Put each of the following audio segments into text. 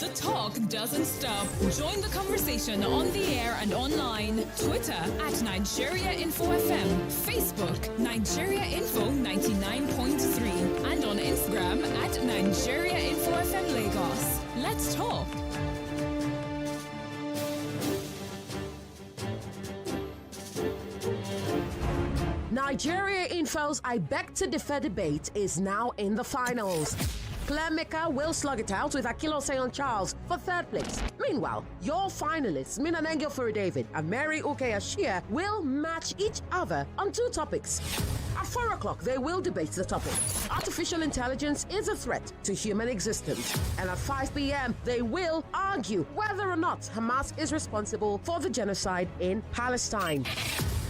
The talk doesn't stop. Join the conversation on the air and online. Twitter at Nigeria Info FM. Facebook Nigeria Info 99.3. And on Instagram at Nigeria Info FM Lagos. Let's talk. Nigeria Info's I Beg to Differ debate is now in the finals. Mica will slug it out with Akilo Charles for third place. Meanwhile, your finalists, Minanengel David and Mary Uke will match each other on two topics. At 4 o'clock, they will debate the topic. Artificial intelligence is a threat to human existence. And at 5 p.m., they will argue whether or not Hamas is responsible for the genocide in Palestine.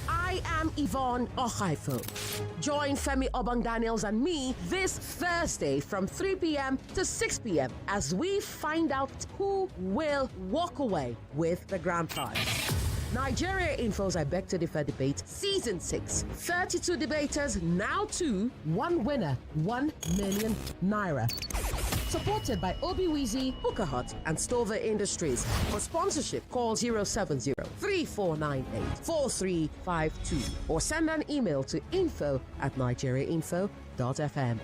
I am Yvonne Okhaifo. Join Femi, Obong-Daniels and me this Thursday from 3 p.m. to 6 p.m. as we find out who will walk away with the grand prize. Nigeria Info's I Beg to Differ debate Season 6. 32 debaters, now 2, 1 winner, 1 million naira. Supported by Obiwizi, Hookah Hut, and Stover Industries. For sponsorship, call 070-3498-4352 or send an email to info@nigeriainfo.fm.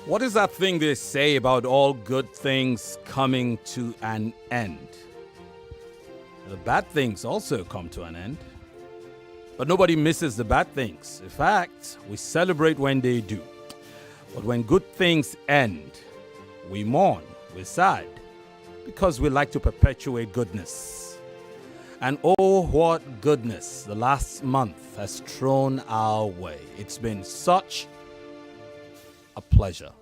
What is that thing they say about all good things coming to an end? The bad things also come to an end. But nobody misses the bad things. In fact, we celebrate when they do. But when good things end, we mourn, we're sad, because we like to perpetuate goodness. And oh, what goodness the last month has thrown our way. It's been such a pleasure.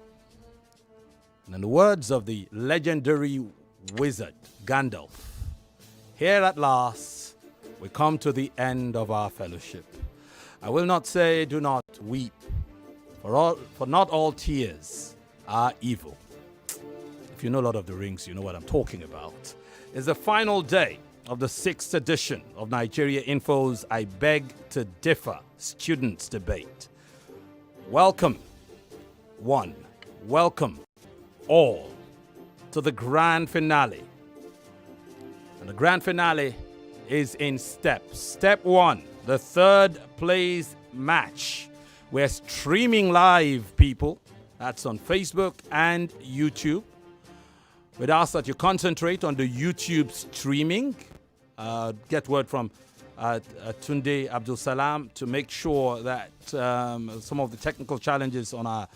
And in the words of the legendary wizard Gandalf, here at last we come to the end of our fellowship. I will not say do not weep, for not all tears are evil. If you know Lord of the Rings, you know what I'm talking about. It's the final day of the 6th edition of Nigeria Info's I Beg to Differ Students Debate. Welcome, one. Welcome, all, to the grand finale. And the grand finale is in steps. Step 1, the third place match. We're streaming live, people. That's on Facebook and YouTube. We'd ask that you concentrate on the YouTube streaming. Get word from Tunde Abdul Salam to make sure that some of the technical challenges on our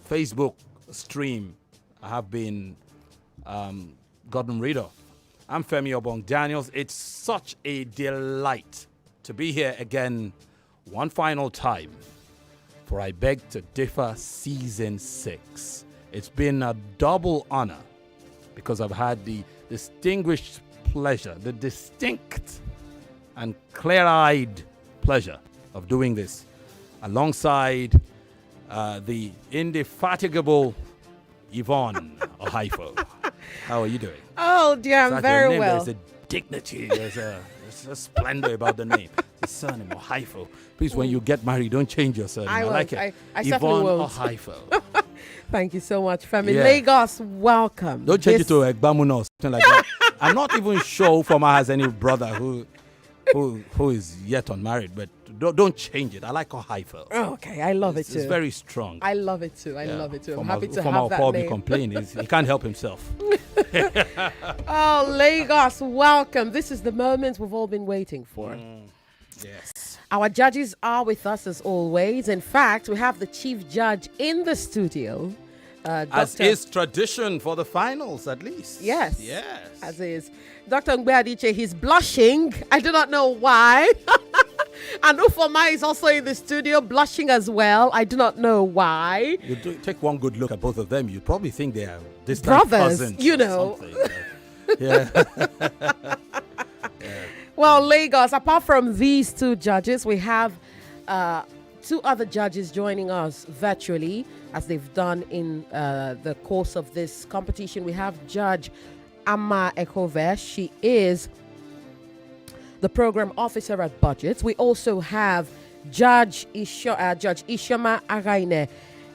Facebook stream have been gotten rid of. I'm Femi Obong-Daniels. It's such a delight to be here again one final time for I Beg to Differ Season 6. It's been a double honor because I've had the distinguished pleasure, the distinct and clear-eyed pleasure of doing this alongside the indefatigable Yvonne Okhaifo. How are you doing? Oh, dear, I'm very well. There's a dignity, there's a splendor about the name. The surname, Okhaifo. Please, when you get married, don't change your surname. I like it. I certainly Yvonne won't. Okhaifo. Thank you so much, Femi. Yeah. Lagos, welcome. Don't change it to Egbamuno or something like that. I'm not even sure Ufoma has any brother who is yet unmarried, but don't change it. I like Okhaifo. Oh, okay, I love it too. It's very strong. I love it too. I love it too. I'm happy to Ufoma have will that probably name. complain. He can't help himself. Oh, Lagos, welcome. This is the moment we've all been waiting for. Yes. Our judges are with us as always. In fact, we have the chief judge in the studio. As is tradition for the finals, at least. Yes. Yes. As is. Dr. Ngbeadiche, he's blushing. I do not know why. And Ufoma is also in the studio, blushing as well. I do not know why. You take one good look at both of them, you probably think they are distant Brothers, cousins you or know. something. Yeah. Well, Lagos, apart from these two judges, we have two other judges joining us virtually, as they've done in the course of this competition. We have Judge Amma Ekove. She is the program officer at Budget. We also have Judge Ishama Araine.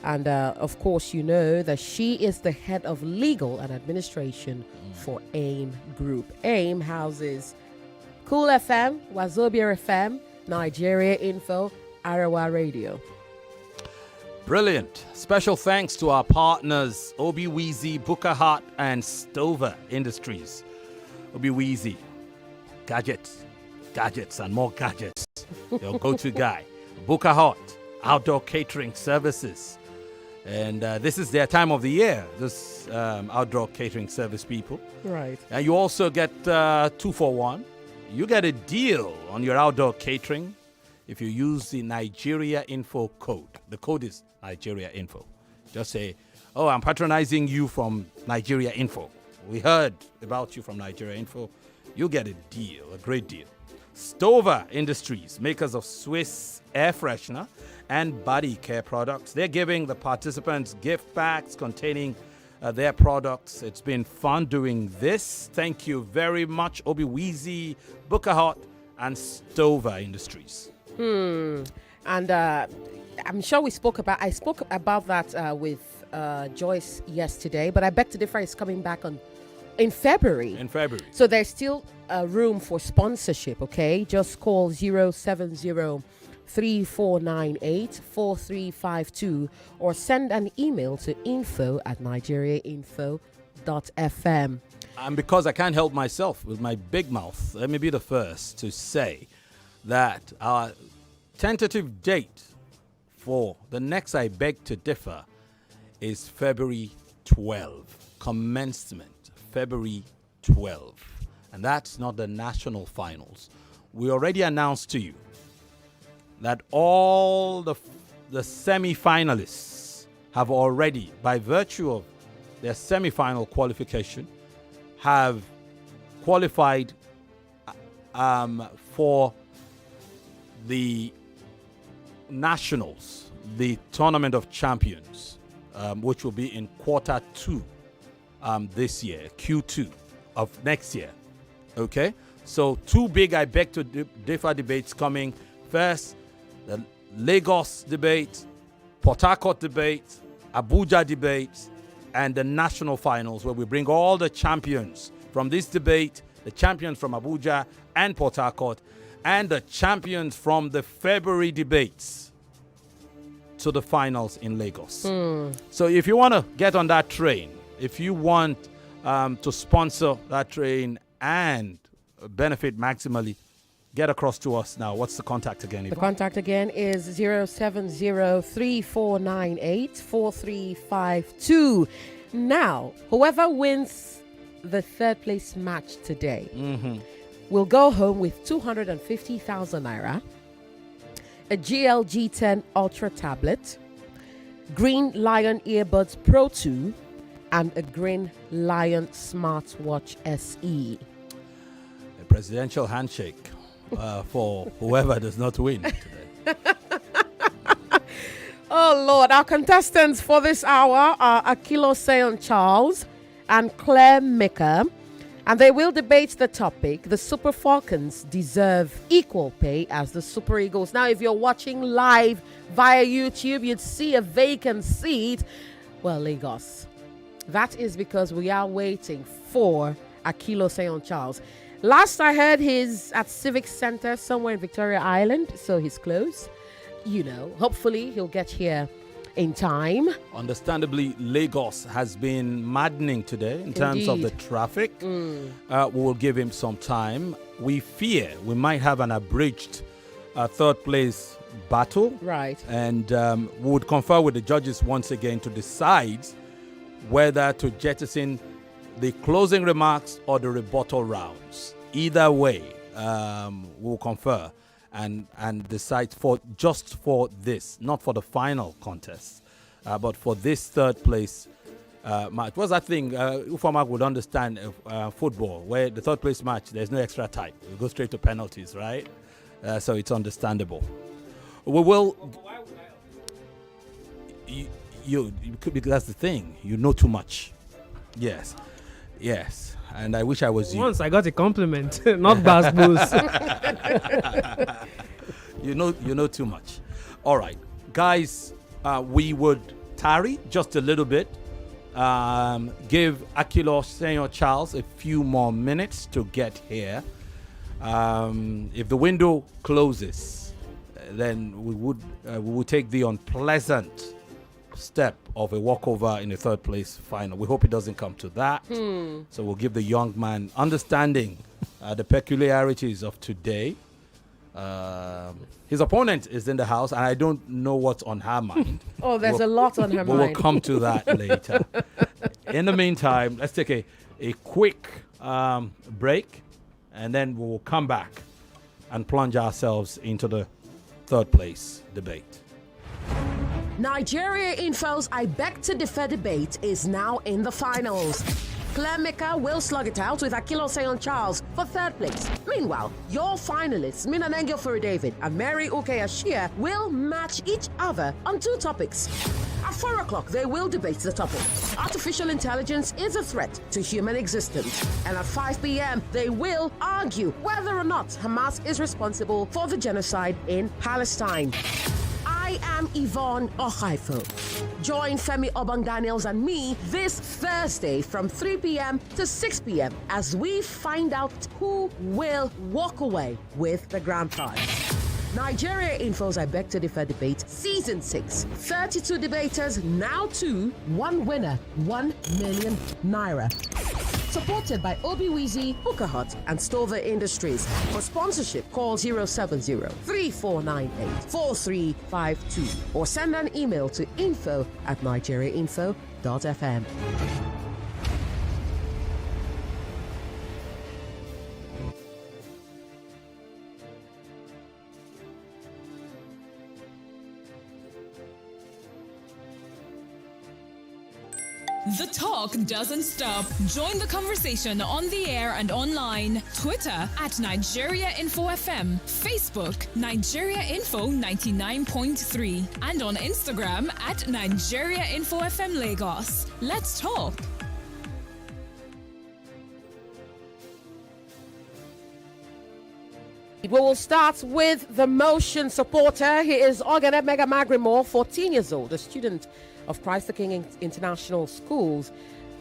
And of course, you know that she is the head of legal and administration for AIM Group. AIM houses Cool FM, Wazobia FM, Nigeria Info, Arawa Radio. Brilliant. Special thanks to our partners, Obi-Weezy, Booker Hart, and Stover Industries. Obi-Weezy, gadgets, and more gadgets. Your go-to guy. Booker Hart, outdoor catering services. And this is their time of the year, this outdoor catering service people. Right. And you also get 2 for 1. You get a deal on your outdoor catering if you use the Nigeria Info code. The code is Nigeria Info. Just say, oh, I'm patronizing you from Nigeria Info. We heard about you from Nigeria Info. You get a deal, a great deal. Stover Industries, makers of Swiss air freshener and body care products. They're giving the participants gift packs containing their products. It's been fun doing this. Thank you very much, Obi-Weezy, Booker Hart, and Stover Industries. And I'm sure I spoke about that with Joyce yesterday, but I beg to differ. It's coming back in February. So there's still room for sponsorship, okay? Just call 070-3498-4352 or send an email to info@nigeriainfo.fm. And because I can't help myself with my big mouth, let me be the first to say that our tentative date for the next I Beg to Differ is February 12. Commencement, February 12. And that's not the national finals. We already announced to you that all the semi-finalists have already, by virtue of their semi-final qualification, have qualified for the nationals, the Tournament of Champions, which will be in quarter 2 this year, Q2 of next year. Okay? So 2 big I Beg to Differ debates coming. First, the Lagos debate, Port Harcourt debate, Abuja debate, and the national finals, where we bring all the champions from this debate, the champions from Abuja and Port Harcourt, and the champions from the February debates to the finals in Lagos. So if you want to get on that train, if you want to sponsor that train and benefit maximally, get across to us now. What's the contact again, Yvonne? The contact again is 070-3498-4352. Now, whoever wins the third place match today will go home with 250,000 naira, a GLG10 Ultra tablet, Green Lion Earbuds Pro 2, and a Green Lion Smartwatch SE. A presidential handshake for whoever does not win today. Oh, Lord. Our contestants for this hour are Akilo Charles and Claire Mica, and they will debate the topic: the Super Falcons deserve equal pay as the Super Eagles. Now, if you're watching live via YouTube, you'd see a vacant seat. Well, Lagos, that is because we are waiting for Akilo St. Charles. Last I heard, he's at Civic Center somewhere in Victoria Island, so he's close. Hopefully he'll get here in time. Understandably, Lagos has been maddening today in terms of the traffic. We will give him some time. We fear we might have an abridged third place battle. Right. And we would confer with the judges once again to decide whether to jettison the closing remarks or the rebuttal rounds. Either way, we'll confer and decide for this, not for the final contest, but for this third place match. What's that thing? Ufamak would understand football, where the third place match, there's no extra time. We go straight to penalties, right? So it's understandable. We will. You could, because that's the thing. You know too much. Yes. And I wish I was you. Once I got a compliment, not Bass Boost. You know too much. All right, guys, we would tarry just a little bit. Give Akilo St. Charles a few more minutes to get here. If the window closes, then we would take the unpleasant step of a walkover in the third place final. We hope it doesn't come to that. So we'll give the young man understanding the peculiarities of today. His opponent is in the house, and I don't know what's on her mind. Oh, there's a lot on her mind. We'll come to that later. In the meantime, let's take a quick break, and then we'll come back and plunge ourselves into the third place debate. Nigeria Info's I Beg to Differ debate is now in the finals. Mica will slug it out with Akilo St. Charles for third place. Meanwhile, your finalists, Minanengio David and Mary Ukeyashia, will match each other on two topics. At 4 o'clock, they will debate the topic: artificial intelligence is a threat to human existence. And at 5 p.m., they will argue whether or not Hamas is responsible for the genocide in Palestine. I am Yvonne Okhaifo. Join Femi, Obong-Daniels and me this Thursday from 3 p.m. to 6 p.m. as we find out who will walk away with the grand prize. Nigeria Info's I Beg to Differ debate Season 6. 32 debaters, now 2, 1 winner, 1 million naira. Supported by Obi-Weezy, Bukahut, and Stover Industries. For sponsorship, call 070-3498-4352 or send an email to info@nigeriainfo.fm. The talk doesn't stop. Join the conversation on the air and online. Twitter @NigeriaInfoFM. Facebook Nigeria Info 99.3. And on Instagram @NigeriaInfoFM Lagos. Let's talk. We will start with the motion supporter. He is Oganet Mega Magrimore, 14 years old, a student of Christ the King International Schools,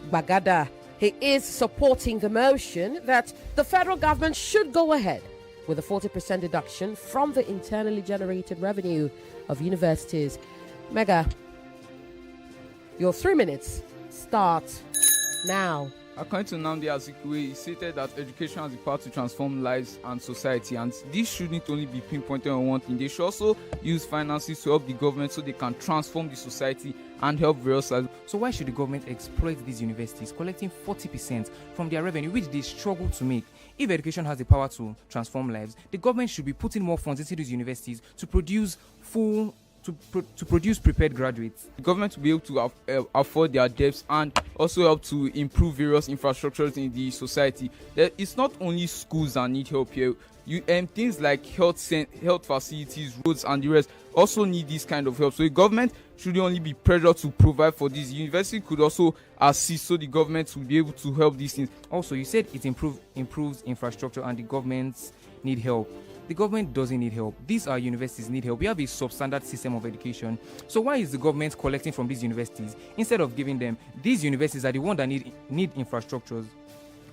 Bagada. He is supporting the motion that the federal government should go ahead with a 40% deduction from the internally generated revenue of universities. Mega, your 3 minutes start now. According to Nnamdi Azikiwe, he stated that education has the power to transform lives and society, and this shouldn't only be pinpointed on one thing. They should also use finances to help the government so they can transform the society and help various lives. So why should the government exploit these universities, collecting 40% from their revenue, which they struggle to make? If education has the power to transform lives, the government should be putting more funds into these universities to produce prepared graduates. The government will be able to afford their debts and also help to improve various infrastructures in the society. It's not only schools that need help here. Things like health facilities, roads, and the rest also need this kind of help. So the government should only be pressured to provide for this. The university could also assist, so the government will be able to help these things. Also, you said it improves infrastructure and the governments need help. The government doesn't need help. These are universities need help. We have a substandard system of education. So why is the government collecting from these universities instead of giving them? These universities are the ones that need infrastructures.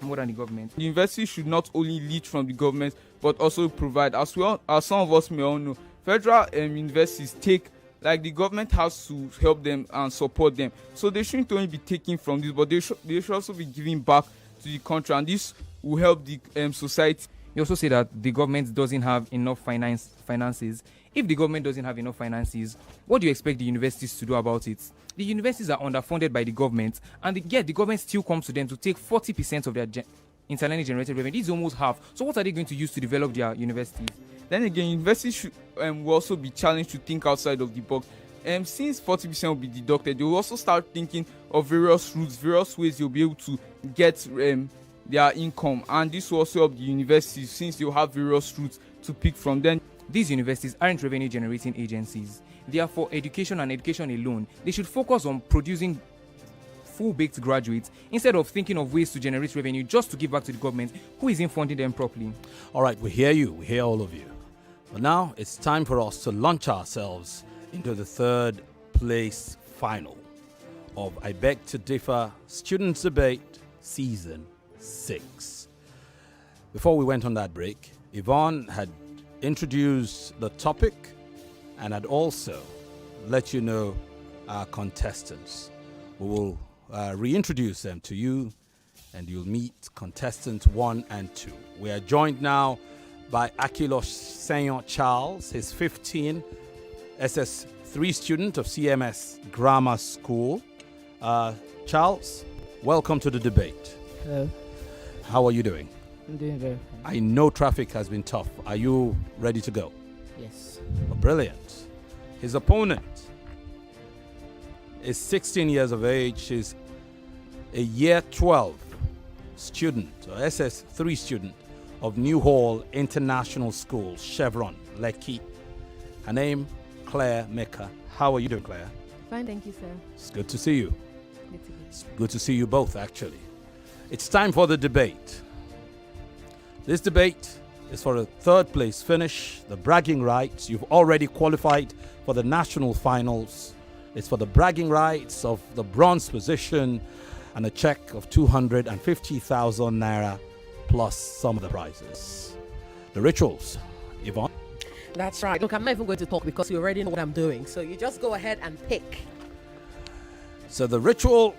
more than the government. The university should not only lead from the government but also provide. As some of us may all know, federal universities take, like, the government has to help them and support them. So they shouldn't only be taking from this, but they should also be giving back to the country, and this will help the society. You also say that the government doesn't have enough finances. If the government doesn't have enough finances, what do you expect the universities to do about it? The universities are underfunded by the government, and yet the government still comes to them to take 40% of their internally generated revenue. This is almost half. So what are they going to use to develop their universities? Then again, universities should will also be challenged to think outside of the box. Since 40% will be deducted, they will also start thinking of various routes, various ways they'll be able to get their income, and this will also help the universities since they'll have various routes to pick from. Then these universities aren't revenue generating agencies. Therefore, education and education alone, they should focus on producing full-baked graduates instead of thinking of ways to generate revenue just to give back to the government who isn't funding them properly. All right, we hear you. We hear all of you. But now it's time for us to launch ourselves into the third place final of I Beg to Differ Students Debate Season 6. Before we went on that break, Yvonne had introduced the topic and had also let you know our contestants. We will reintroduce them to you, and you'll meet contestants 1 and 2. We are joined now by Akilo Charles, his 15 SS3 student of CMS Grammar School. Charles, welcome to the debate. Hello. How are you doing? I'm doing very fine. I know traffic has been tough. Are you ready to go? Yes. Oh, brilliant. His opponent is 16 years of age. She's a year 12 student, or SS3 student of New Hall International School, Chevron, Lekki. Her name, Claire Mica. How are you doing, Claire? Fine, thank you, sir. It's good to see you. Good to be. It's good to see you both, actually. It's time for the debate. This debate is for a third place finish, the bragging rights. You've already qualified for the national finals. It's for the bragging rights of the bronze position and a check of 250,000 naira plus some of the prizes. The rituals, Yvonne? That's right. Look, I'm not even going to talk because you already know what I'm doing. So you just go ahead and pick. So the ritual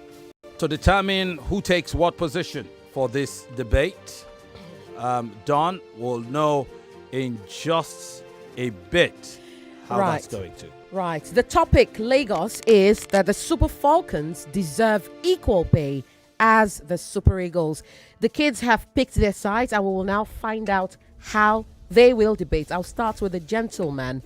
to determine who takes what position for this debate, Don will know in just a bit how that's going to. Right. The topic, Lagos, is that the Super Falcons deserve equal pay as the Super Eagles. The kids have picked their sides, and we will now find out how they will debate. I'll start with the gentleman.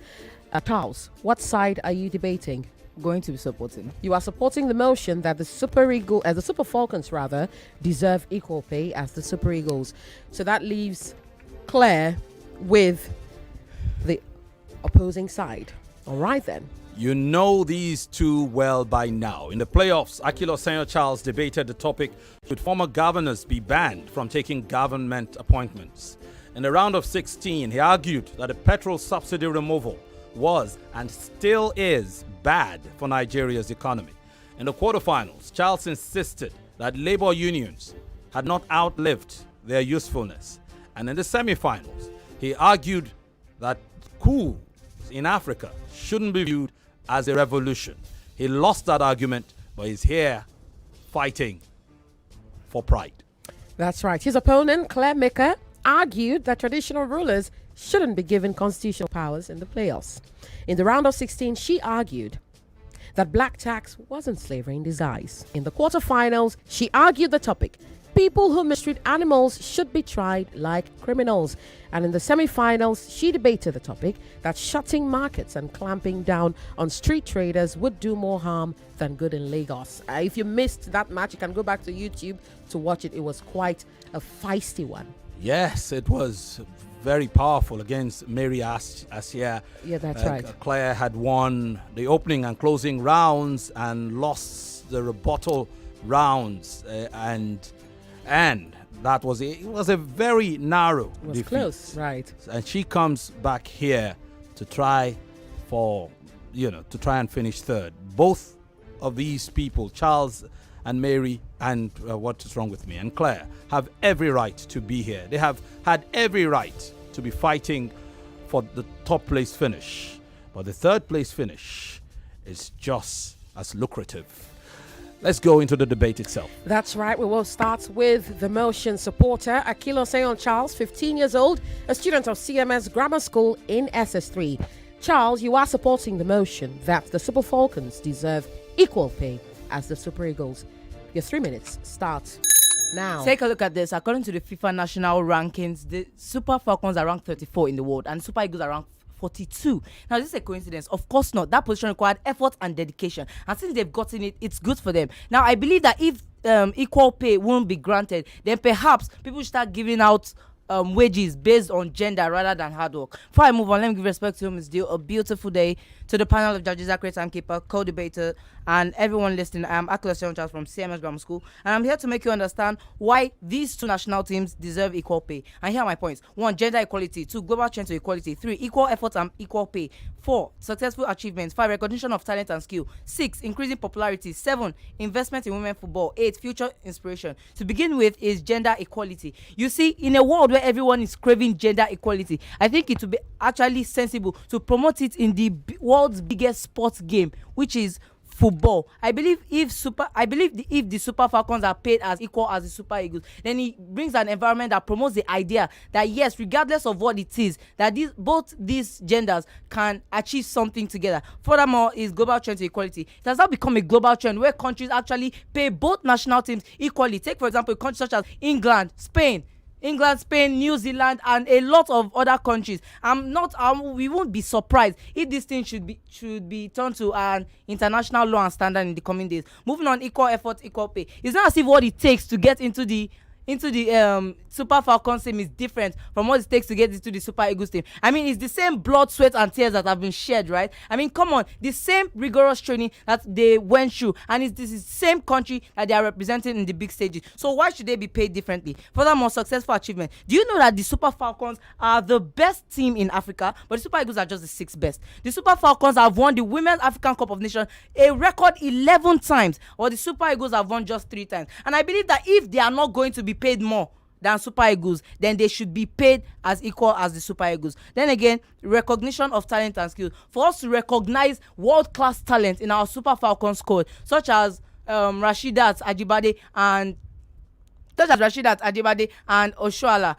Charles, what side are you debating? Going to be supporting. You are supporting the motion that the Super Falcons rather deserve equal pay as the Super Eagles. So that leaves Claire with the opposing side. All right then. You know these two well by now. In the playoffs, Akilo Charles debated the topic, should former governors be banned from taking government appointments? In the round of 16, he argued that the petrol subsidy removal was and still is bad for Nigeria's economy. In the quarterfinals, Charles insisted that labor unions had not outlived their usefulness. And in the semifinals, he argued that coups in Africa shouldn't be viewed as a revolution. He lost that argument, but he's here fighting for pride. That's right. His opponent, Claire Mica, argued that traditional rulers shouldn't be given constitutional powers in the playoffs. In the round of 16, she argued that black tax wasn't slavery in disguise. In the quarterfinals, she argued the topic, people who mistreat animals should be tried like criminals. And in the semi-finals, she debated the topic that shutting markets and clamping down on street traders would do more harm than good in Lagos. If you missed that match, you can go back to YouTube to watch it. It was quite a feisty one. Yes, it was very powerful against Mary Asia. Yeah, that's right. Claire had won the opening and closing rounds and lost the rebuttal rounds, and that was it was a very narrow defeat. Close, right? And she comes back here to try and finish third. Both of these people, Charles and Mary and what is wrong with me and Claire have every right to be here. They have had every right to be fighting for the top place finish. But the third place finish is just as lucrative. Let's go into the debate itself. That's right. We will start with the motion supporter, Akilo Seyon Charles, 15 years old, a student of CMS Grammar School in SS3. Charles, you are supporting the motion that the Super Falcons deserve equal pay as the Super Eagles. Your 3 minutes start now. Take a look at this. According to the FIFA national rankings, the Super Falcons are ranked 34 in the world and Super Eagles are ranked 42. Now, this is a coincidence? Of course not. That position required effort and dedication. And since they've gotten it, it's good for them. Now, I believe that if equal pay won't be granted, then perhaps people should start giving out wages based on gender rather than hard work. Before I move on, let me give respect to whom is due. A beautiful day to the panel of judges, accurate timekeeper, co-debater, and everyone listening. I am Akilo Seyon Charles from CMS Grammar School, and I'm here to make you understand why these two national teams deserve equal pay. And here are my points. 1, gender equality. 2, global trend to equality. 3, equal effort and equal pay. 4, successful achievements. 5, recognition of talent and skill. 6, increasing popularity. 7, investment in women football. 8, future inspiration. To begin with is gender equality. You see, in a world where everyone is craving gender equality, I think it would be actually sensible to promote it in the world's biggest sports game, which is football. I believe if the Super Falcons are paid as equal as the Super Eagles, then it brings an environment that promotes the idea that yes, regardless of what it is, that both these genders can achieve something together. Furthermore, is global trend to equality. It has now become a global trend where countries actually pay both national teams equally. Take for example a country such as England, Spain, New Zealand, and a lot of other countries. We won't be surprised if this thing should be turned to an international law and standard in the coming days. Moving on, equal effort, equal pay. It's not as if what it takes to get into the Super Falcons team is different from what it takes to get into the Super Eagles team. I mean, it's the same blood, sweat, and tears that have been shed, right? I mean, come on, the same rigorous training that they went through, and this is the same country that they are representing in the big stages. So why should they be paid differently? Furthermore, successful achievement. Do you know that the Super Falcons are the best team in Africa, but the Super Eagles are just the 6th best? The Super Falcons have won the Women's African Cup of Nations a record 11 times, while the Super Eagles have won just 3 times. And I believe that if they are not going to be paid more than Super Eagles, then they should be paid as equal as the Super Eagles. Then again, recognition of talent and skill. For us to recognize world-class talent in our Super Falcons squad, such as Rasheedat Ajibade and Oshoala,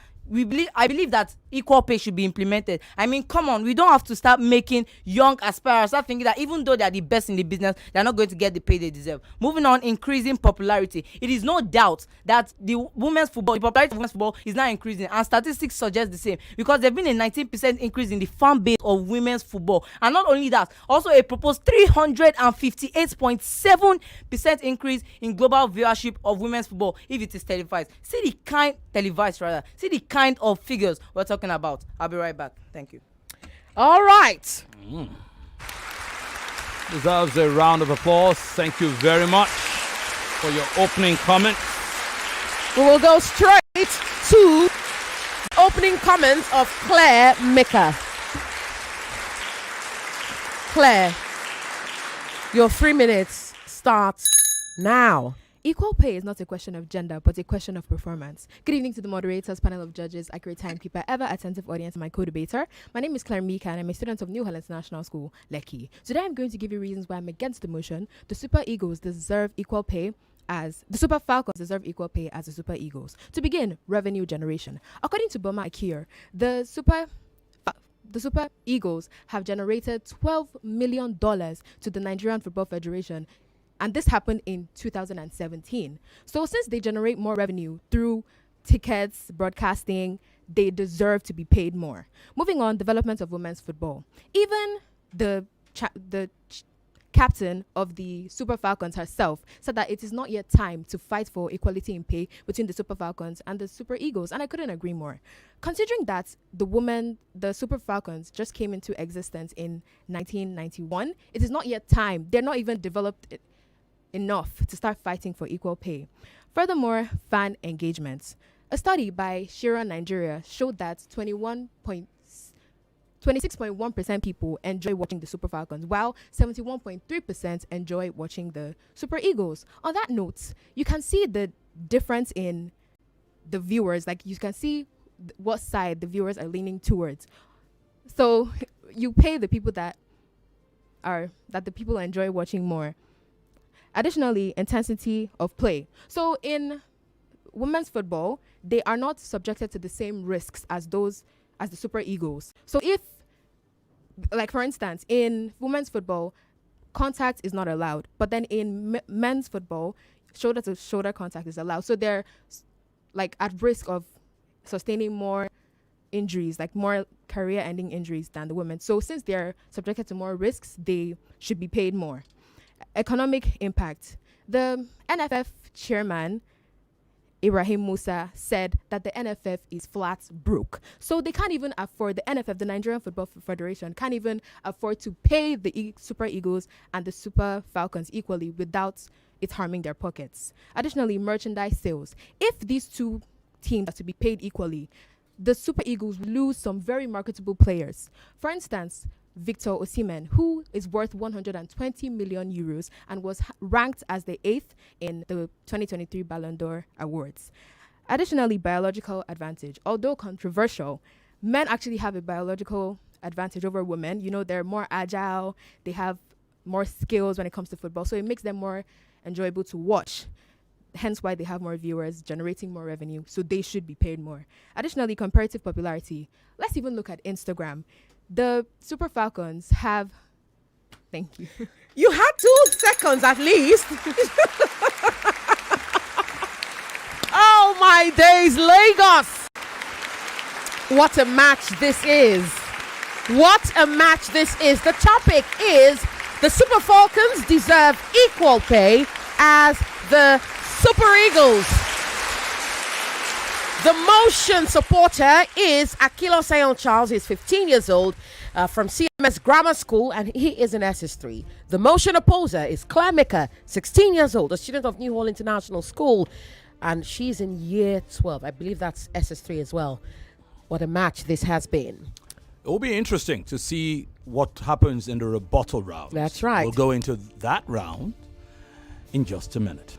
I believe that equal pay should be implemented. I mean, come on, we don't have to start making young aspirants start thinking that even though they are the best in the business, they're not going to get the pay they deserve. Moving on, increasing popularity. It is no doubt that the popularity of women's football is now increasing, and statistics suggest the same, because there's been a 19% increase in the fan base of women's football. And not only that, also a proposed 358.7% increase in global viewership of women's football if it is televised. See the kind of figures we're talking about. I'll be right back. Thank you. All right. Deserves a round of applause. Thank you very much for your opening comment. We will go straight to opening comments of Claire Mica. Claire, your 3 minutes start now. Equal pay is not a question of gender, but a question of performance. Good evening to the moderators, panel of judges, accurate timekeeper, ever attentive audience, and my co-debater. My name is Claire Mica, and I'm a student of New Holland International School, Lekki. Today I'm going to give you reasons why I'm against the motion. The Super Eagles deserve equal pay as the Super Falcons deserve equal pay as the Super Eagles. To begin, revenue generation. According to Boma Akir, the Super Eagles have generated $12 million to the Nigerian Football Federation, and this happened in 2017. So since they generate more revenue through tickets, broadcasting, they deserve to be paid more. Moving on, development of women's football. Even the captain of the Super Falcons herself said that it is not yet time to fight for equality in pay between the Super Falcons and the Super Eagles, and I couldn't agree more. Considering that the Super Falcons just came into existence in 1991, it is not yet time. They're not even developed enough to start fighting for equal pay. Furthermore, fan engagement. A study by Shira Nigeria showed that 26.1% people enjoy watching the Super Falcons, while 71.3% enjoy watching the Super Eagles. On that note, you can see the difference in the viewers. Like, you can see what side the viewers are leaning towards. So you pay the people that the people enjoy watching more. Additionally, intensity of play. So in women's football, they are not subjected to the same risks as the Super Eagles. So if, like for instance, in women's football, contact is not allowed, but then in men's football, shoulder to shoulder contact is allowed. So they're like at risk of sustaining more injuries, like more career-ending injuries than the women. So since they're subjected to more risks, they should be paid more. Economic impact. The NFF chairman, Ibrahim Musa, said that the NFF is flat broke. So they can't even afford, the NFF, the Nigerian Football Federation, can't even afford to pay the Super Eagles and the Super Falcons equally without it harming their pockets. Additionally, merchandise sales. If these two teams are to be paid equally, the Super Eagles lose some very marketable players. For instance, Victor Osimhen, who is worth 120 million euros and was ranked as the 8th in the 2023 Ballon d'Or Awards. Additionally, biological advantage. Although controversial, men actually have a biological advantage over women. You know, they're more agile, they have more skills when it comes to football, so it makes them more enjoyable to watch. Hence why they have more viewers, generating more revenue, so they should be paid more. Additionally, comparative popularity. Let's even look at Instagram. The Super Falcons have... Thank you. You had 2 seconds at least. Oh my days, Lagos. What a match this is. What a match this is. The topic is the Super Falcons deserve equal pay as the Super Eagles. The motion supporter is Akilo Charles. He's 15 years old from CMS Grammar School, and he is in SS3. The motion opposer is Mica, 16 years old, a student of New Hall International School, and she's in year 12. I believe that's SS3 as well. What a match this has been. It will be interesting to see what happens in the rebuttal round. That's right. We'll go into that round in just a minute.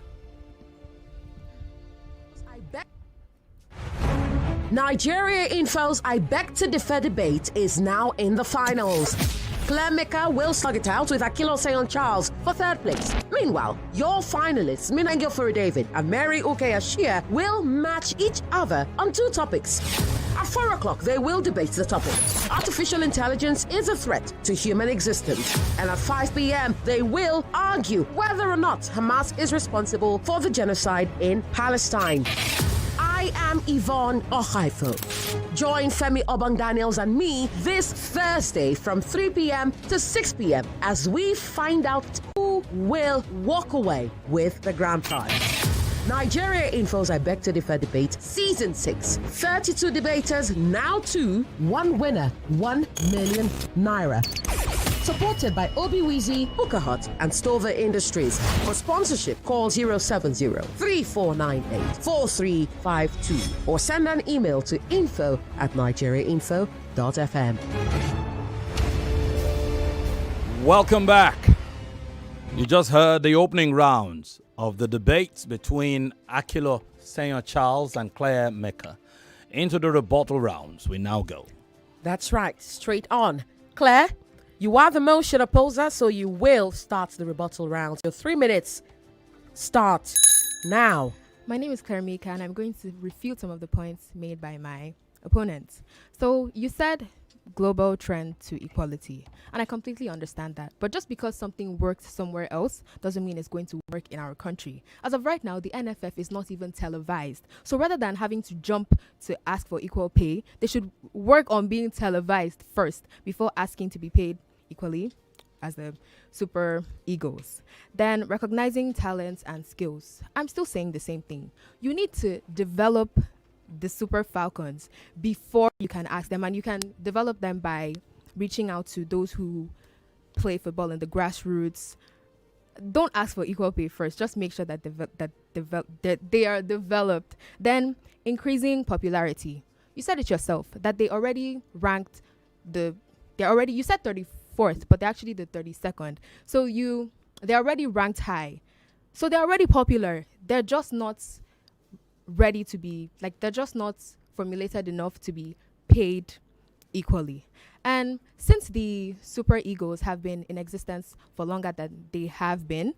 Nigeria Info's I Beg to Differ debate is now in the finals. Mica will slug it out with Akilo Charles for third place. Meanwhile, your finalists, Minangio David and Mary Ukeyashia, will match each other on 2 topics. At 4 o'clock, they will debate the topic. Artificial intelligence is a threat to human existence. And at 5 p.m., they will argue whether or not Hamas is responsible for the genocide in Palestine. I am Yvonne Okhaifo. Join Femi, Obong-Daniels and me this Thursday from 3 p.m. to 6 p.m. as we find out who will walk away with the grand prize. Nigeria Info's I Beg to Differ debate Season 6. 32 debaters, now 2, 1 winner, 1 million naira. Supported by Obi-Weezy, Hooker and Stover Industries. For sponsorship, call 070-3498-4352 or send an email to info@nigeriainfo.fm. Welcome back. You just heard the opening rounds of the debates between Akilo Charles and Mica. Into the rebuttal rounds we now go. That's right. Straight on. Claire, you are the motion opposer, so you will start the rebuttal round. Your 3 minutes start now. My name is Mica, and I'm going to refute some of the points made by my opponents. So you said global trend to equality, and I completely understand that. But just because something worked somewhere else doesn't mean it's going to work in our country. As of right now, the NFF is not even televised. So rather than having to jump to ask for equal pay, they should work on being televised first before asking to be paid equally as the Super Eagles. Then recognizing talents and skills. I'm still saying the same thing. You need to develop the Super Falcons before you can ask them, and you can develop them by reaching out to those who play football in the grassroots. Don't ask for equal pay first. Just make sure that they are developed. Then increasing popularity. You said it yourself that they already ranked the they're already, you said 34th, but they're actually the 32nd. So they're already ranked high. So they're already popular. They're just not ready to be, like, they're just not formulated enough to be paid equally. And since the Super Eagles have been in existence for longer than they have been,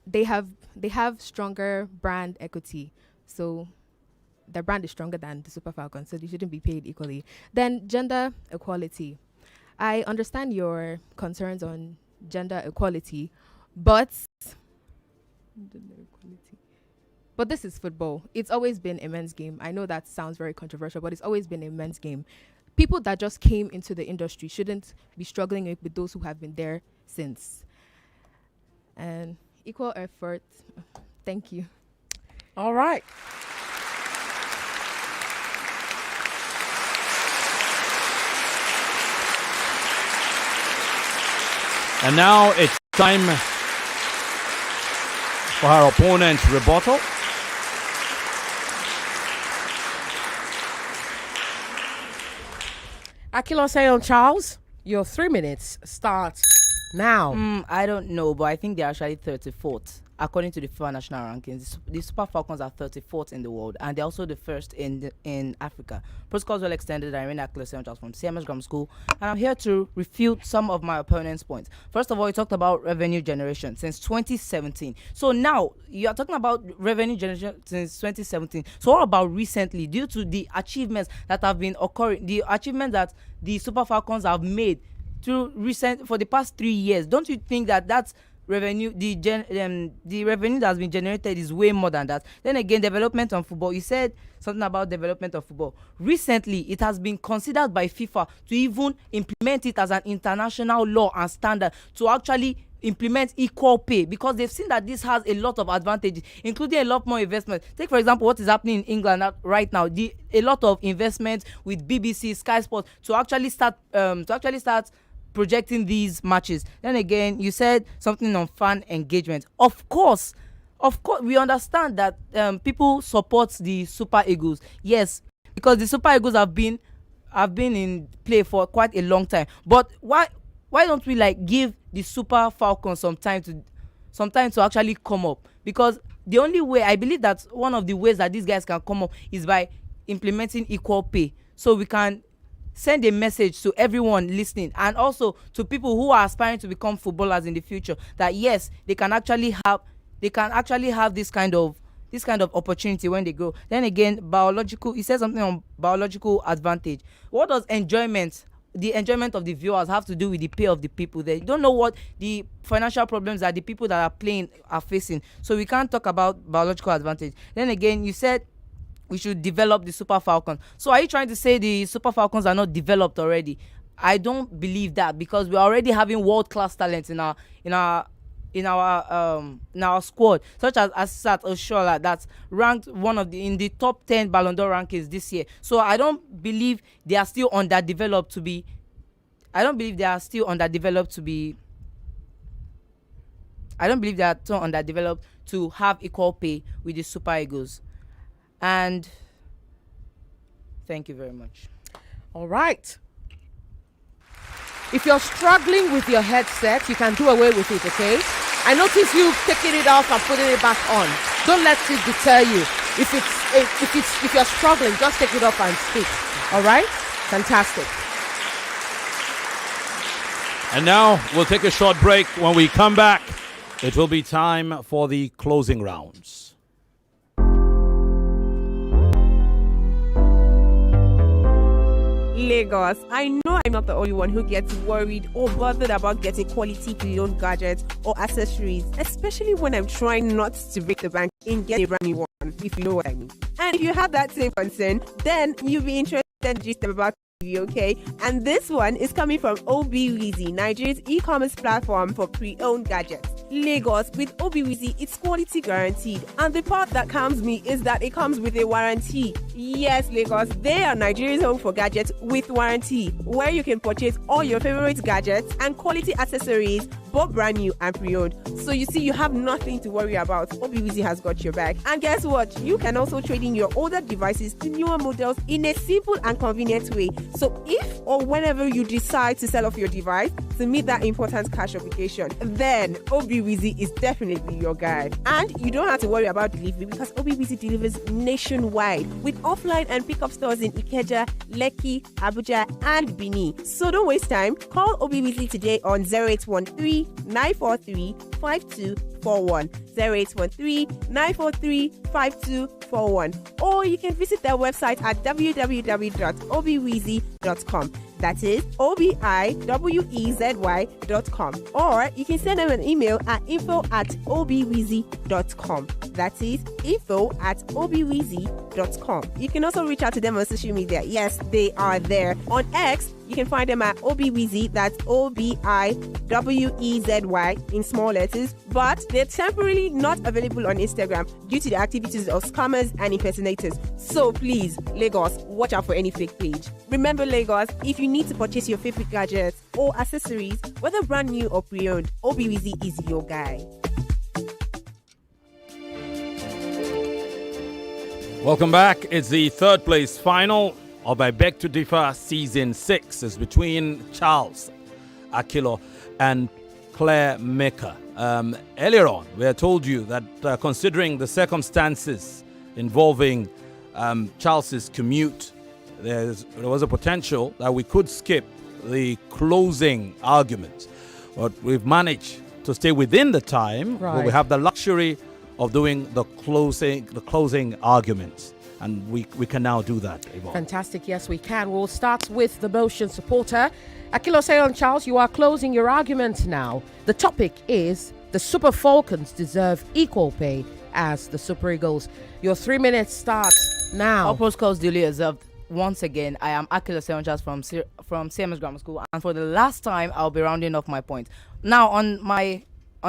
they have stronger brand equity. So their brand is stronger than the Super Falcons, so they shouldn't be paid equally. Then gender equality. I understand your concerns on gender equality, but this is football. It's always been a men's game. I know that sounds very controversial, but it's always been a men's game. People that just came into the industry shouldn't be struggling with those who have been there since. And equal effort. Thank you. All right. And now it's time for our opponent's rebuttal. Akilo Charles, your 3 minutes start now. I don't know, but I think they're actually 34th. According to the FIFA national rankings, the Super Falcons are 34th in the world, and they're also the first in Africa. Protocols well extended. I remain Akilo Charles from CMS Grammar School, and I'm here to refute some of my opponent's points. First of all, you talked about revenue generation since 2017. So now you are talking about revenue generation since 2017. So what about recently, due to the achievements that have been occurring, the achievements that the Super Falcons have made for the past 3 years? Don't you think that that's revenue, the revenue that has been generated is way more than that? Then again, development on football. You said something about development of football. Recently, it has been considered by FIFA to even implement it as an international law and standard to actually implement equal pay, because they've seen that this has a lot of advantages, including a lot more investment. Take for example what is happening in England right now. A lot of investment with BBC, Sky Sports to actually start projecting these matches. Then again, you said something on fan engagement. Of course, we understand that people support the Super Eagles. Yes, because the Super Eagles have been in play for quite a long time. But why don't we give the Super Falcons some time to actually come up? Because the only way, I believe that one of the ways that these guys can come up is by implementing equal pay, so we can send a message to everyone listening, and also to people who are aspiring to become footballers in the future, that yes, they can actually have this kind of opportunity when they grow. Then again, biological. He said something on biological advantage. What does the enjoyment of the viewers have to do with the pay of the people? They don't know what the financial problems that the people that are playing are facing, so we can't talk about biological advantage. Then again, you said we should develop the Super Falcons. So are you trying to say the Super Falcons are not developed already? I don't believe that, because we're already having world-class talents in our squad, such as Asisat Oshola, that's ranked in the top 10 Ballon d'Or rankings this year. So I don't believe they are still underdeveloped to be. I don't believe they are still underdeveloped to have equal pay with the Super Eagles. And thank you very much. All right. If you're struggling with your headset, you can do away with it, okay? I notice you taking it off and putting it back on. Don't let it deter you. If you're struggling, just take it off and speak. All right? Fantastic. And now we'll take a short break. When we come back, it will be time for the closing rounds. Lagos, I know I'm not the only one who gets worried or bothered about getting quality pre-owned gadgets or accessories, especially when I'm trying not to break the bank and get a brand new one, if you know what I mean. And if you have that same concern, then you'll be interested in the gist I'm about to give you, okay? And this one is coming from Obiwizi, Nigeria's e-commerce platform for pre-owned gadgets. Lagos, with Obiwizi, it's quality guaranteed. And the part that calms me is that it comes with a warranty. Yes, Lagos, they are Nigeria's home for gadgets with warranty, where you can purchase all your favorite gadgets and quality accessories both brand new and pre-owned. So you see, you have nothing to worry about. Obiwizi has got your back. And guess what? You can also trade in your older devices to newer models in a simple and convenient way. So if or whenever you decide to sell off your device to meet that important cash obligation, then Obiwizi is definitely your guy. And you don't have to worry about delivery because Obiwizi delivers nationwide with offline and pickup stores in Ikeja, Lekki, Abuja, and Bini. So don't waste time. Call Obiwizi today on 0813 943 5241. 0813 943 5241. Or you can visit their website at www.obiwizi.com. That is OBIWEZY.com. Or you can send them an email at info@obiwizi.com. That is info@obiwizi.com. You can also reach out to them on social media. Yes, they are there. On X, you can find them at Obiwizi. That's OBIWEZY in small letters. But they're temporarily not available on Instagram due to the activities of scammers and impersonators. So please, Lagos, watch out for any fake page. Remember, Lagos, if you need to purchase your favorite gadgets or accessories, whether brand new or pre-owned, Obiwizi is your guy. Welcome back. It's the third place final of I Beg to Differ Season 6. It's between Charles, Akilo, and Claire Mica. Earlier on, we had told you that considering the circumstances involving Charles's commute, there was a potential that we could skip the closing argument. But we've managed to stay within the time where we have the luxury of doing the closing arguments. And we can now do that, Yvonne. Fantastic. Yes, we can. We'll start with the motion supporter. Akilo Seyon Charles, you are closing your argument now. The topic is the Super Falcons deserve equal pay as the Super Eagles. Your 3 minutes starts now. All protocols duly observed. Once again, I am Akilo Seyon Charles from CMS Grammar School, and for the last time, I'll be rounding off my point. Now, on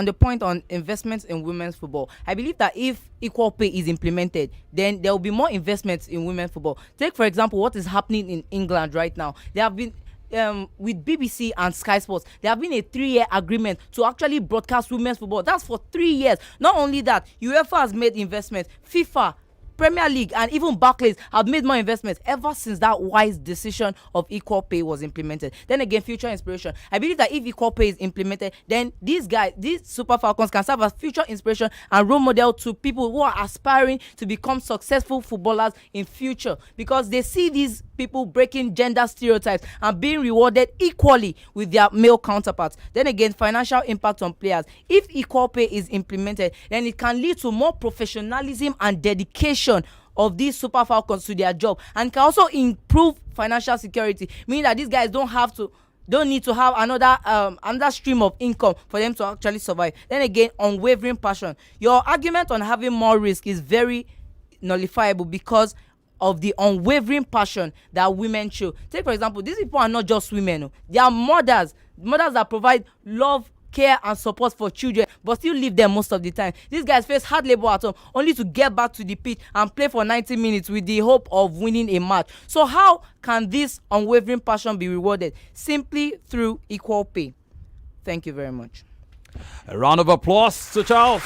the point on investments in women's football, I believe that if equal pay is implemented, then there will be more investments in women's football. Take, for example, what is happening in England right now. There have been, with BBC and Sky Sports, there have been a 3-year agreement to actually broadcast women's football. That's for 3 years. Not only that, UEFA has made investments, FIFA, Premier League, and even Barclays have made more investments ever since that wise decision of equal pay was implemented. Then again, future inspiration. I believe that if equal pay is implemented, then these Super Falcons can serve as future inspiration and role model to people who are aspiring to become successful footballers in future, because they see these people breaking gender stereotypes and being rewarded equally with their male counterparts. Then again, financial impact on players. If equal pay is implemented, then it can lead to more professionalism and dedication of these Super Falcons to their job, and can also improve financial security, meaning that these guys don't need to have another stream of income for them to actually survive. Then again, unwavering passion. Your argument on having more risk is very nullifiable because of the unwavering passion that women show. Take, for example, these people are not just women. They are mothers that provide love, care, and support for children, but still leave them most of the time. These guys face hard labor at home only to get back to the pitch and play for 90 minutes with the hope of winning a match. So how can this unwavering passion be rewarded? Simply through equal pay. Thank you very much. A round of applause to Charles.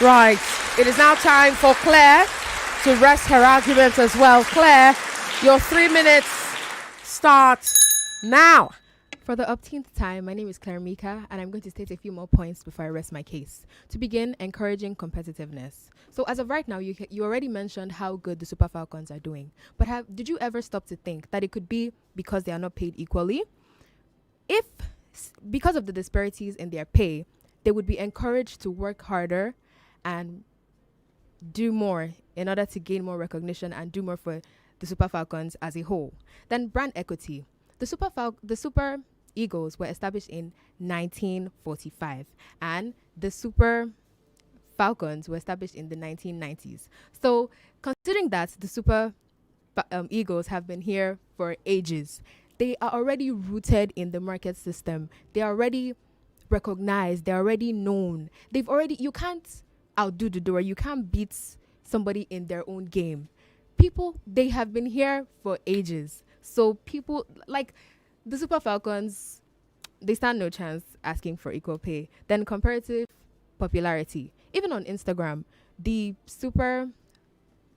Right. It is now time for Claire to rest her argument as well. Claire, your 3 minutes start now. For the upteenth time, my name is Claire Mica, and I'm going to state a few more points before I rest my case. To begin, encouraging competitiveness. So as of right now, you already mentioned how good the Super Falcons are doing. But did you ever stop to think that it could be because they are not paid equally? If, because of the disparities in their pay, they would be encouraged to work harder and do more in order to gain more recognition and do more for the Super Falcons as a whole. Then brand equity. The Super Eagles were established in 1945, and the Super Falcons were established in the 1990s. So considering that the Super Eagles have been here for ages, they are already rooted in the market system. They are already recognized. They're already known. You can't outdo the door. You can't beat somebody in their own game. People, they have been here for ages. So people like the Super Falcons, they stand no chance asking for equal pay. Then comparative popularity. Even on Instagram, the Super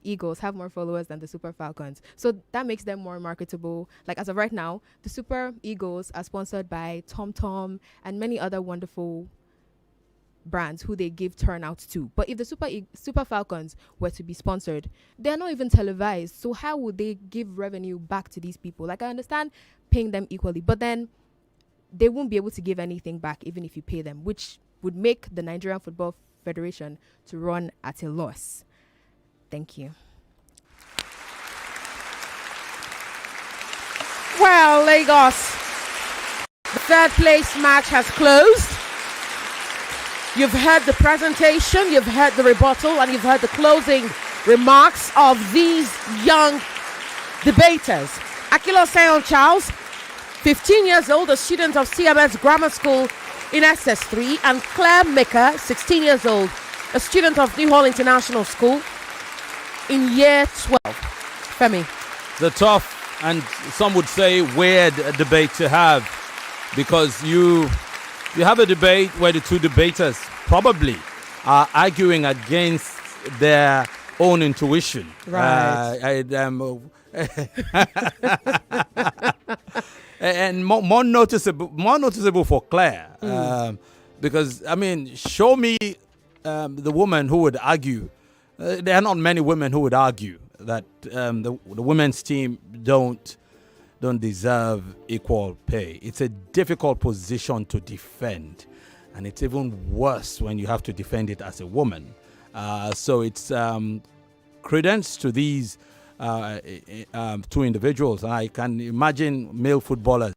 Eagles have more followers than the Super Falcons. So that makes them more marketable. Like as of right now, the Super Eagles are sponsored by TomTom and many other wonderful brands who they give turnout to. But if the Super Falcons were to be sponsored, they're not even televised. So how would they give revenue back to these people? Like I understand paying them equally, but then they won't be able to give anything back even if you pay them, which would make the Nigerian Football Federation to run at a loss. Thank you. Well, Lagos, the third place match has closed. You've heard the presentation, you've heard the rebuttal, and you've heard the closing remarks of these young debaters. Akilo Charles, 15 years old, a student of CMS Grammar School in SS3, and Claire Mica, 16 years old, a student of New Hall International School in year 12. Femi. The tough and some would say weird debate to have, because you have a debate where the two debaters probably are arguing against their own intuition. Right. And more noticeable for Claire, because I mean, show me the woman who would argue. There are not many women who would argue that the women's team don't deserve equal pay. It's a difficult position to defend, and it's even worse when you have to defend it as a woman. So it's credence to these two individuals. And I can imagine male footballers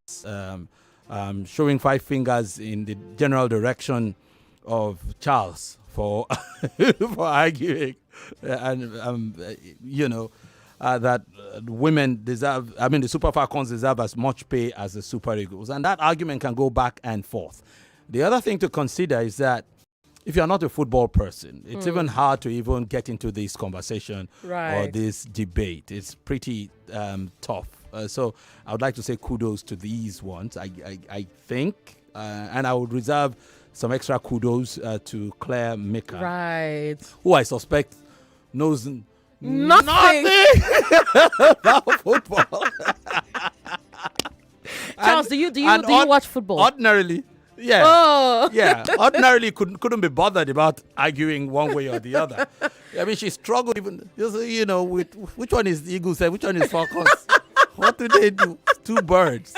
showing five fingers in the general direction of Charles for for arguing, and that women deserve, I mean, the Super Falcons deserve as much pay as the Super Eagles. And that argument can go back and forth. The other thing to consider is that if you're not a football person, it's even hard to even get into this conversation or this debate. It's pretty tough. So I would like to say kudos to these ones. I think, and I would reserve some extra kudos to Claire Mica, Right. who I suspect knows Nothing. about football. Charles, do you watch football? Ordinarily, yeah. Oh. Yeah. Ordinarily couldn't be bothered about arguing one way or the other. I mean, she struggled even, with which one is the Eagles and which one is Falcons. What do they do? Two birds.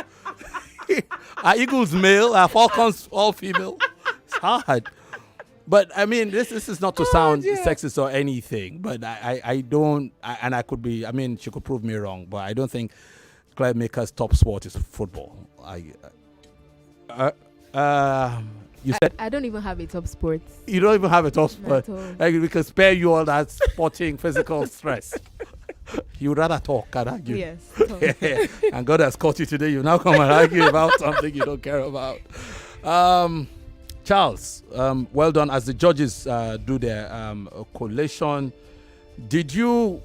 Are Eagles male? Are Falcons all female? It's hard. But I mean, this is not to sound sexist or anything, but I don't, and I could be, I mean, she could prove me wrong, but I don't think Claire Mica's top sport is football. You said I don't even have a top sport. you don't even have a top sport. Not at all. Like, we can spare you all that sporting physical stress. You would rather talk and argue. Yes. And God has caught you today. You now come and argue about something you don't care about. Charles, well done. As the judges do their collation, did you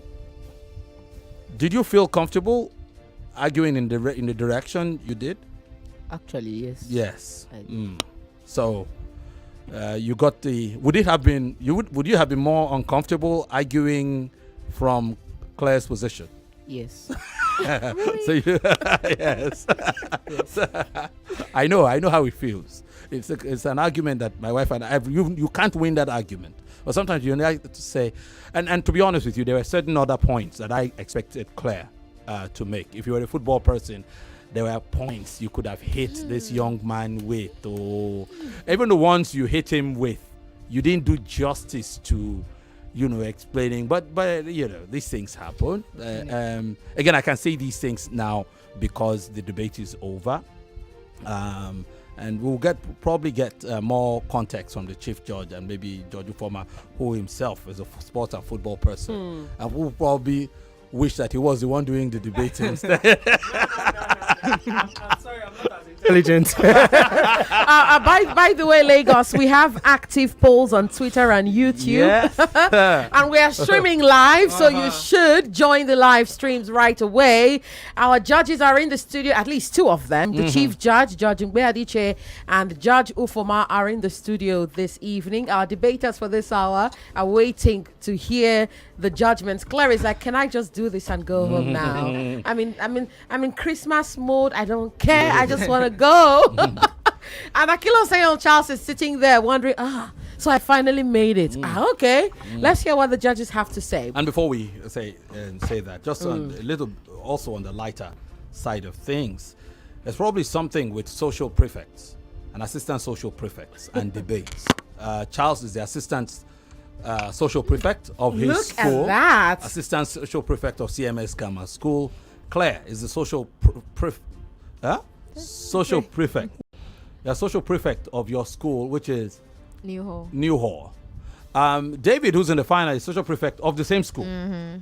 feel comfortable arguing in the direction you did? Actually, yes. Yes. I did. So you got the. Would you have been more uncomfortable arguing from Claire's position? Yes. So yes. I know how it feels. It's an argument that my wife and I have. You can't win that argument. But sometimes you need to say, and to be honest with you, there were certain other points that I expected Claire to make. If you were a football person, there were points you could have hit this young man with, or even the ones you hit him with, you didn't do justice to, explaining. But these things happen. Again, I can say these things now because the debate is over. And we'll probably get more context from the chief judge and maybe Judge Ufoma, who himself is a sports and football person, and who probably wish that he was the one doing the debate instead. I'm sorry, I'm not as intelligent. By the way, Lagos, we have active polls on Twitter and YouTube. Yes. And we are streaming live, so you should join the live streams right away. Our judges are in the studio, at least two of them. The Chief Judge, Judge Ngbe Adiche, and Judge Ufoma are in the studio this evening. Our debaters for this hour are waiting to hear the judgments. Claire is like, can I just do this and go home now? I'm in Christmas mode. I don't care. I just want to go. And Akilo Sayon Charles is sitting there wondering, so I finally made it. Okay. Let's hear what the judges have to say. And before we say that, just on a little, also on the lighter side of things, there's probably something with social prefects and assistant social prefects and debates. Charles is the assistant social prefect of his Look school. at that. Assistant social prefect of CMS Kama School. Claire is the social social prefect. The social prefect of your school, which is New Hall. David, who's in the final, is social prefect of the same school.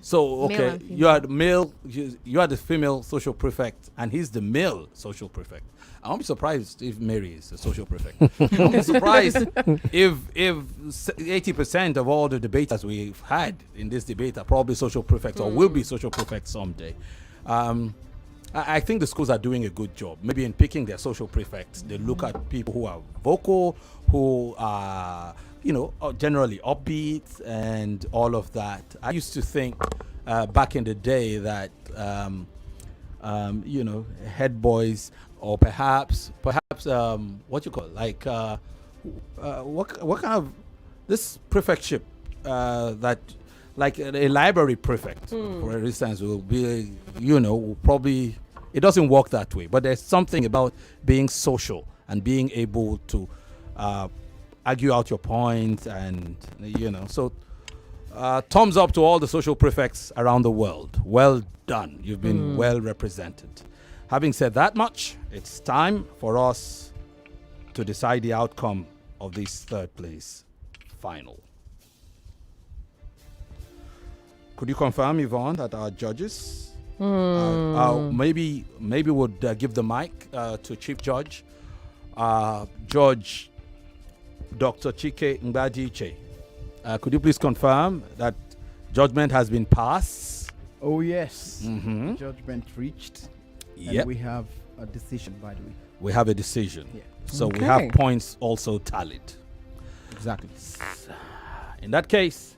So okay, you are the male, you are the female social prefect, and he's the male social prefect. I won't be surprised if Mary is a social prefect. I won't be surprised if 80% of all the debaters we've had in this debate are probably social prefects or will be social prefects someday. I think the schools are doing a good job. Maybe in picking their social prefects, they look at people who are vocal, who are, generally upbeat and all of that. I used to think back in the day that, head boys or perhaps what you call it, like what kind of this prefectship that like a library prefect, for instance, will be, will probably, it doesn't work that way. But there's something about being social and being able to argue out your points, and so thumbs up to all the social prefects around the world. Well done. You've been well represented. Having said that much, it's time for us to decide the outcome of this third place final. Could you confirm, Yvonne, that our judges maybe would give the mic to Chief Judge, Judge Dr. Chike Ngbadiche. Could you please confirm that judgment has been passed? Oh, yes. Judgment reached. Yep. And we have a decision, by the way. We have a decision. Yeah. So we have points also tallied. Exactly. In that case,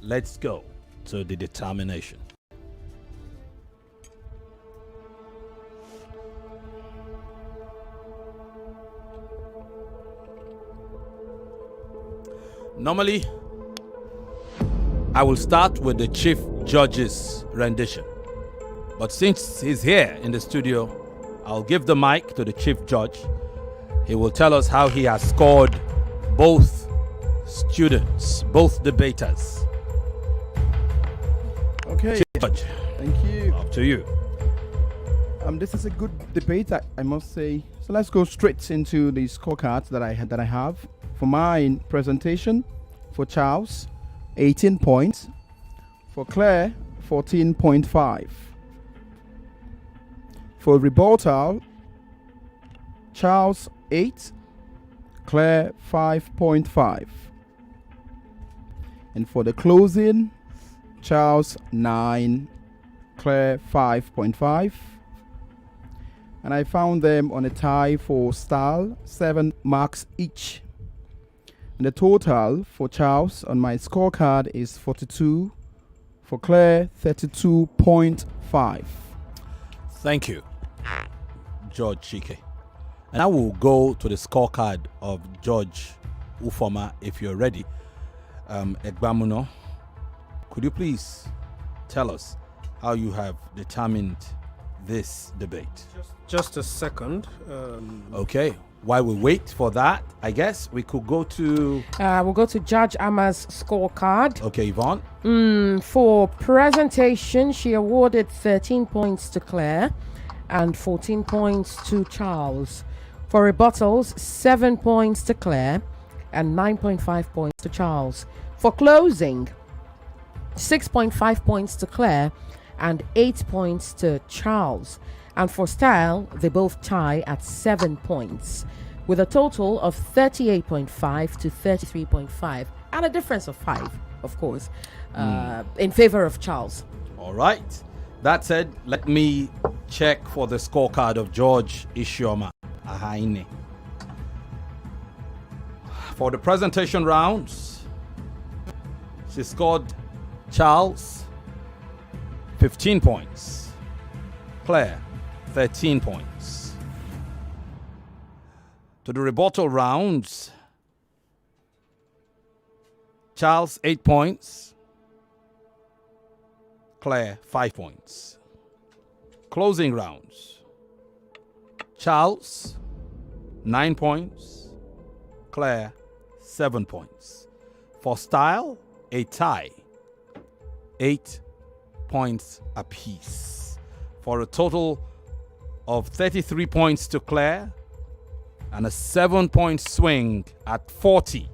let's go to the determination. Normally, I will start with the Chief Judge's rendition. But since he's here in the studio, I'll give the mic to the Chief Judge. He will tell us how he has scored both students, both debaters. Okay. Chief Judge, thank you. up to you. This is a good debate, I must say. So let's go straight into the scorecards that I have. For my presentation, for Charles, 18 points. For Claire, 14.5. For rebuttal, Charles 8, Claire 5.5. And for the closing, Charles 9, Claire 5.5. And I found them on a tie for style, 7 marks each. And the total for Charles on my scorecard is 42, for Claire 32.5. Thank you, Judge Chike. And I will go to the scorecard of Judge Ufoma if you're ready. Egbamuno, could you please tell us how you have determined this debate? Just a second. Okay. While we wait for that, I guess we could go to... We'll go to Judge Ama's scorecard. Okay, Yvonne. For presentation, she awarded 13 points to Claire and 14 points to Charles. For rebuttals, 7 points to Claire and 9.5 points to Charles. For closing, 6.5 points to Claire and 8 points to Charles. And for style, they both tie at 7 points, with a total of 38.5 to 33.5, and a difference of 5, of course, in favor of Charles. All right. That said, let me check for the scorecard of George Ishioma Ahaine. For the presentation rounds, she scored Charles 15 points, Claire 13 points. To the rebuttal rounds, Charles 8 points, Claire 5 points. Closing rounds, Charles 9 points, Claire 7 points. For style, a tie, 8 points apiece, for a total of 33 points to Claire and a 7-point swing at 40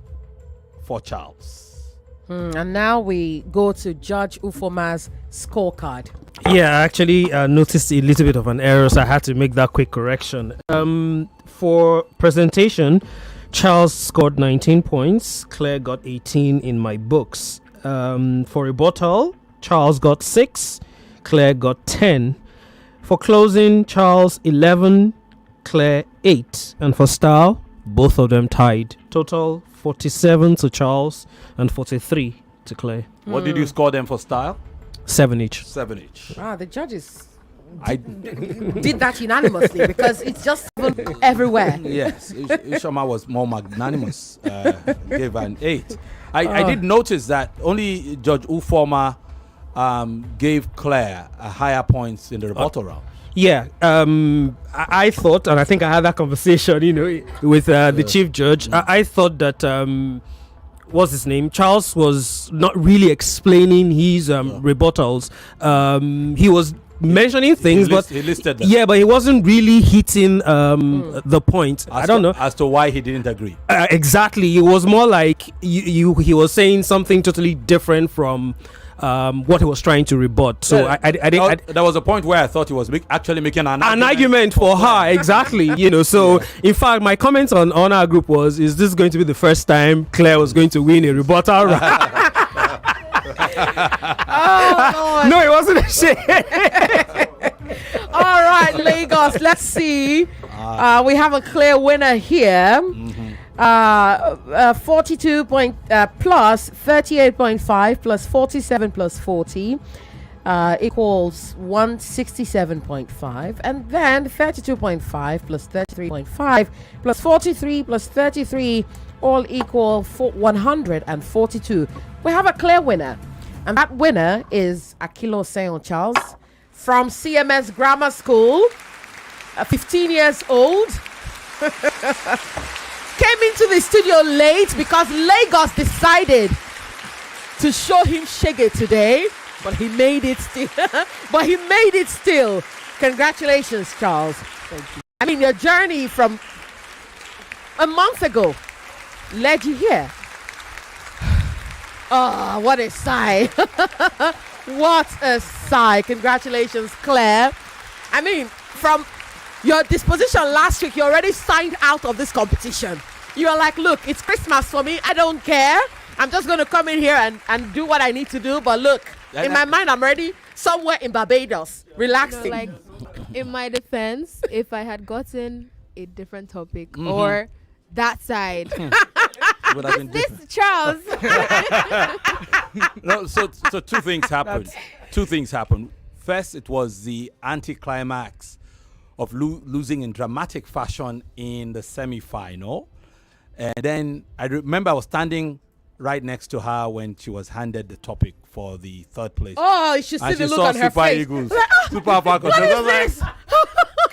for Charles. And now we go to Judge Ufoma's scorecard. Yeah, I actually noticed a little bit of an error, so I had to make that quick correction. For presentation, Charles scored 19 points, Claire got 18 in my books. For rebuttal, Charles got 6, Claire got 10. For closing, Charles 11, Claire 8. And for style, both of them tied. Total 47 to Charles and 43 to Claire. What did you score them for style? 7 each. 7 each. The judges did that unanimously because it's just everywhere. Yes, Ishama was more magnanimous, gave an 8. I did notice that only Judge Ufoma gave Claire a higher points in the rebuttal round. Yeah, I thought, and I think I had that conversation, with the chief judge. I thought that, what's his name? Charles was not really explaining his rebuttals. He was mentioning things, He listed them. yeah, but he wasn't really hitting the point. I don't know as to why he didn't agree. Exactly. It was more like he was saying something totally different from what he was trying to rebut. So I there was a point where I thought he was actually making an argument for her. Exactly. So in fact, my comment on our group was, is this going to be the first time Claire was going to win a rebuttal? No, it wasn't a shame. All right, Lagos, let's see. We have a clear winner here. 42 plus 38.5 plus 47 plus 40 equals 167.5, and then 32.5 plus 33.5 plus 43 plus 33 all equal 142. We have a clear winner, and that winner is Akilo St. Charles from CMS Grammar School, 15 years old. Came into the studio late because Lagos decided to show him Shege today, but he made it still. Congratulations, Charles. Thank you. I mean, your journey from a month ago led you here. Oh, what a sigh. What a sigh. Congratulations, Claire. I mean, from your disposition last week, you already signed out of this competition. You are like, look, it's Christmas for me. I don't care. I'm just going to come in here and do what I need to do. But look, in my mind, I'm already somewhere in Barbados, relaxing. In my defense, if I had gotten a different topic or that side, Would have been this different. Charles. No, so two things happened. First, it was the anticlimax of losing in dramatic fashion in the semi-final. And then I remember I was standing right next to her when she was handed the topic for the third place. Oh, you should see the look on her Super face. Eagles, Super Falcons. What I is was like, this?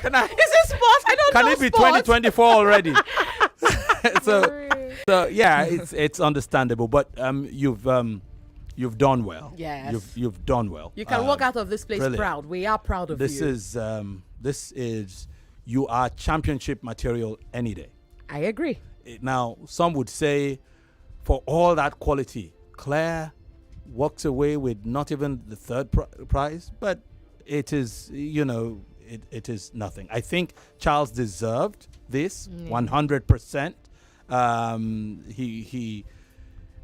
Is this sports? I don't know. can it be sports. 2024 already? so yeah, it's understandable, but you've done well. Yes. You've done well. You can walk out of this place brilliant. proud. We are proud of This you. is you are championship material any day. I agree. Now, some would say, for all that quality, Claire walks away with not even the third prize, but it is, it is nothing. I think Charles deserved this 100%. He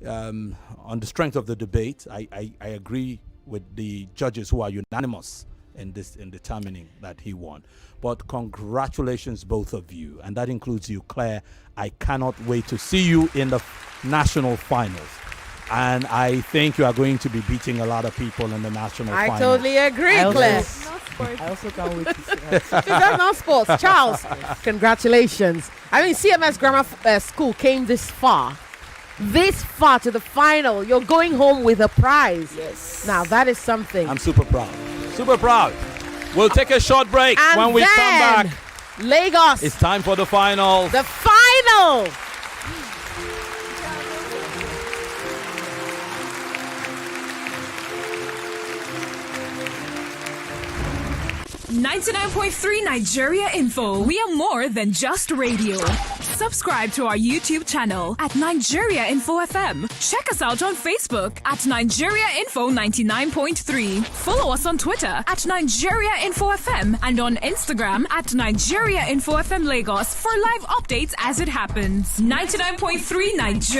on the strength of the debate, I agree with the judges who are unanimous in determining that he won. But congratulations, both of you, and that includes you, Claire. I cannot wait to see you in the national finals. And I think you are going to be beating a lot of people in the national finals. I totally agree, Claire. I also can't wait to see that. Is that not sports? Charles, congratulations. I mean, CMS Grammar School came this far to the final. You're going home with a prize. Yes. Now, that is something. I'm super proud. Super proud. We'll take a short break. And when we come back, Lagos. it's time for the finals. The final. 99.3 Nigeria Info. We are more than just radio. Subscribe to our YouTube channel at Nigeria Info FM. Check us out on Facebook at Nigeria Info 99.3. Follow us on Twitter at Nigeria Info FM and on Instagram at Nigeria Info FM Lagos for live updates as it happens. 99.3 Nigeria.